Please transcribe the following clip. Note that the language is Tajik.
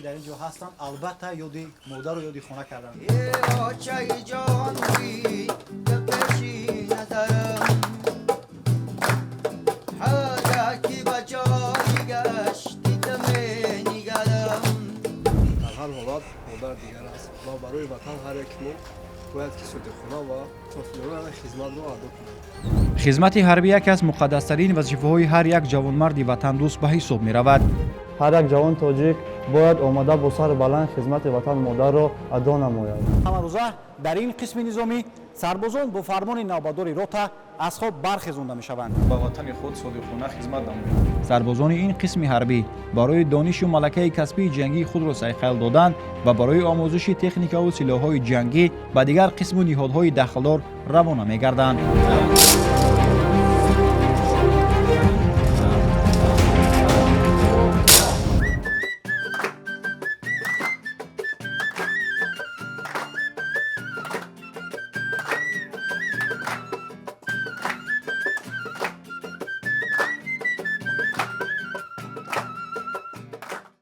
дар ин ҷо ҳастанд албатта ёди модару ёди хона карданд. дар ҳар ҳолат модар дигар аст ва барои ватан ҳар як мо бояд ки сӯдихона ва атрофиёнона хизматро адо кунад. хизмати ҳарбӣ яке аз муқаддастарин вазифаҳои ҳар як ҷавонмарди ватандӯст ба ҳисоб меравад. ҳар як ҷавон тоҷик бояд омада бо сар баланд хизмати ватан модарро адо намояд. ҳамарӯза дар ин қисми низомӣ сарбозон бо фармони навбатдори рота аз хоб бархезонда мешаванд. ба ватани худ содиқона хизмат намоянд. сарбозони ин қисми ҳарбӣ барои донишу малакаи касбии ҷангии худро сайқал доданд ва барои омӯзиши техникаву силоҳҳои ҷангӣ ба дигар қисму ниҳодҳои дахлдор равона мегарданд.